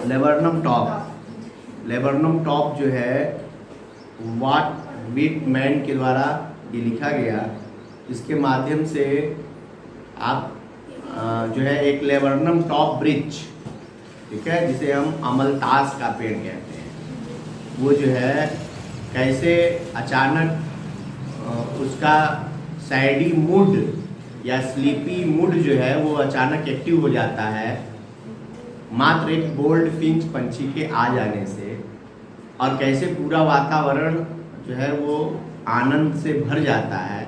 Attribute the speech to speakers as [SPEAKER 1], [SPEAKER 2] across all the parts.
[SPEAKER 1] Laburnum top जो है वाट Whitman के द्वारा ये लिखा गया। इसके माध्यम से आप जो है एक लेबरनम टॉप ब्रिज, ठीक है, जिसे हम अमलतास का पेड़ कहते हैं, वो जो है कैसे अचानक उसका सैडी मूड या स्लीपी मूड जो है वो अचानक एक्टिव हो जाता है मात्र एक गोल्ड फिंच पंछी के आ जाने से, और कैसे पूरा वातावरण जो है वो आनंद से भर जाता है।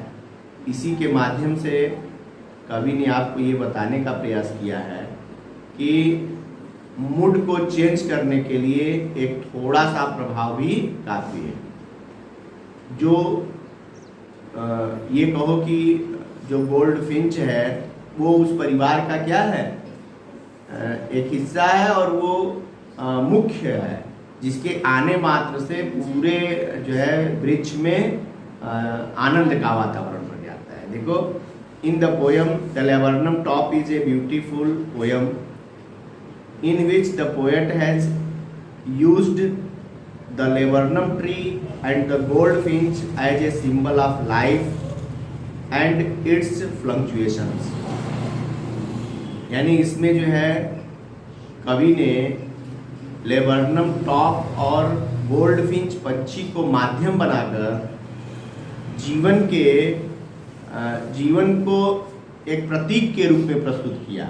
[SPEAKER 1] इसी के माध्यम से कवि ने आपको ये बताने का प्रयास किया है कि मूड को चेंज करने के लिए एक थोड़ा सा प्रभाव भी काफ़ी है। जो ये कहो कि जो गोल्ड फिंच है वो उस परिवार का क्या है, एक हिस्सा है, और वो मुख्य है, जिसके आने मात्र से पूरे जो है वृक्ष में आनंद का वातावरण बन जाता है। देखो, in the poem the laburnum top is a beautiful poem in which the poet has used the laburnum tree and the goldfinch as a symbol of life and its fluctuations। यानी इसमें जो है कवि ने लेबरनम टॉप और goldfinch पंछी को माध्यम बनाकर जीवन को एक प्रतीक के रूप में प्रस्तुत किया।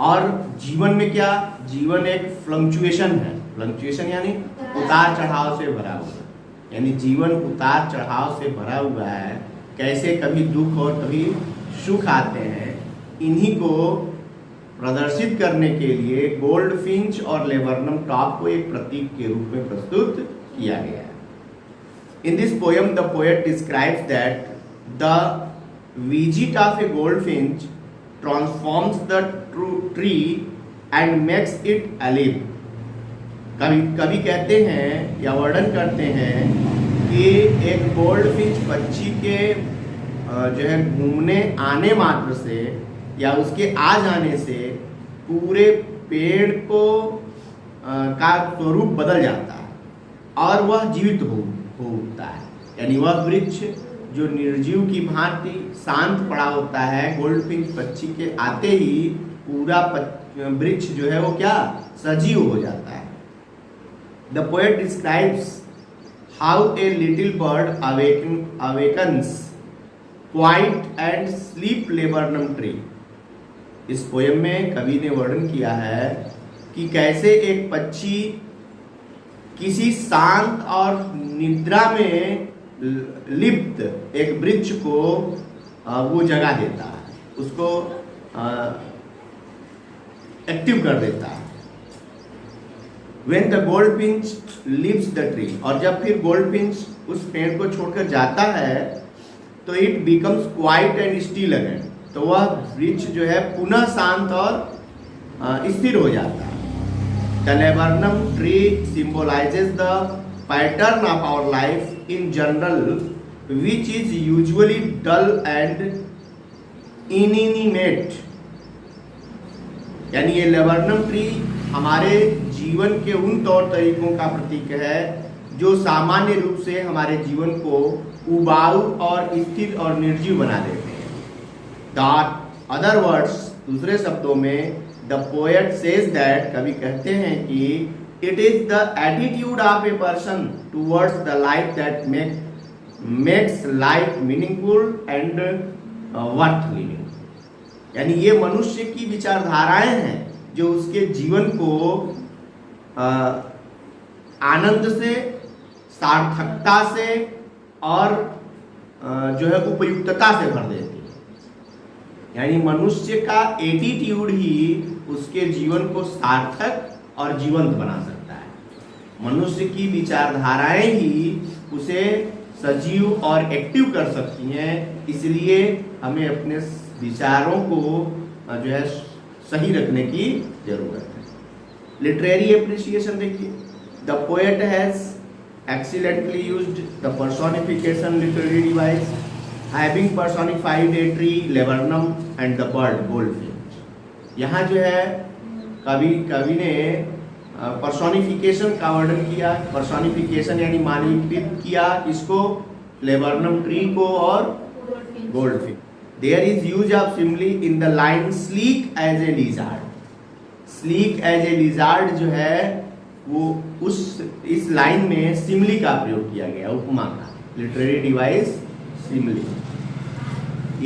[SPEAKER 1] और जीवन में क्या, जीवन एक फ्लक्चुएशन है। फ्लक्चुएशन यानी उतार चढ़ाव से भरा हुआ, यानी जीवन उतार चढ़ाव से भरा हुआ है। कैसे कभी दुख और कभी सुख आते हैं, इन्हीं को प्रदर्शित करने के लिए गोल्डफिंच और लेबरनम टॉप को एक प्रतीक के रूप में प्रस्तुत किया गया है। In this poem the poet describes that the visit of A goldfinch transforms the tree and makes it alive। कवि कहते हैं या वर्णन करते हैं कि एक गोल्डफिंच पक्षी के जो है घूमने आने मात्र से या उसके आ जाने से पूरे पेड़ को का स्वरूप बदल जाता है और वह जीवित हो उठता है। यानी वह वृक्ष जो निर्जीव की भांति शांत पड़ा होता है, गोल्डफिंच पक्षी के आते ही पूरा वृक्ष जो है वो क्या, सजीव हो जाता है। The poet describes how a little bird awakens quiet and sleep laburnum tree. इस पोएम में कवि ने वर्णन किया है कि कैसे एक पक्षी किसी शांत और निद्रा में लिप्त एक वृक्ष को वो जगा देता है, उसको एक्टिव कर देता है। When the goldfinch leaves the tree, और जब फिर गोल्डफिंच उस पेड़ को छोड़कर जाता है तो it becomes quiet and still again, तो वह वृक्ष जो है पुनः शांत और स्थिर हो जाता है। The laburnum tree symbolizes the pattern of our life in general, which is usually dull and inanimate। यानी ये लेबरनम ट्री हमारे जीवन के उन तौर तरीकों का प्रतीक है जो सामान्य रूप से हमारे जीवन को उबाऊ और स्थिर और निर्जीव बना देते हैं। दैट अदर वर्ड्स, दूसरे शब्दों में, द पोएट सेज दैट, कवि कहते हैं कि it is the attitude of a person towards the life that makes life meaningful and worth living। यानी ये मनुष्य की विचारधाराएं हैं जो उसके जीवन को आनंद से, सार्थकता से और जो है उपयुक्तता से भर देती है। यानी मनुष्य का एटीट्यूड ही उसके जीवन को सार्थक और जीवंत बना सकता है। मनुष्य की विचारधाराएं ही उसे सजीव और एक्टिव कर सकती हैं। इसलिए हमें अपने विचारों को जो है सही रखने की जरूरत है। लिटरेरी एप्रिसिएशन देखिए, the poet has excellently used the personification literary device having personified a tree, laburnum and the bird goldfinch. यहाँ जो है कवि ने पर्सोनिफिकेशन का वर्णन किया। पर्सोनिफिकेशन यानी मानवीकृत किया इसको, लेबरनम ट्री को और goldfish. There is use of simile in the line sleek as a lizard. Sleek as a lizard जो है वो इस लाइन में सिमिली का प्रयोग किया गया, उपमा का, लिटरेरी डिवाइस सिमिली।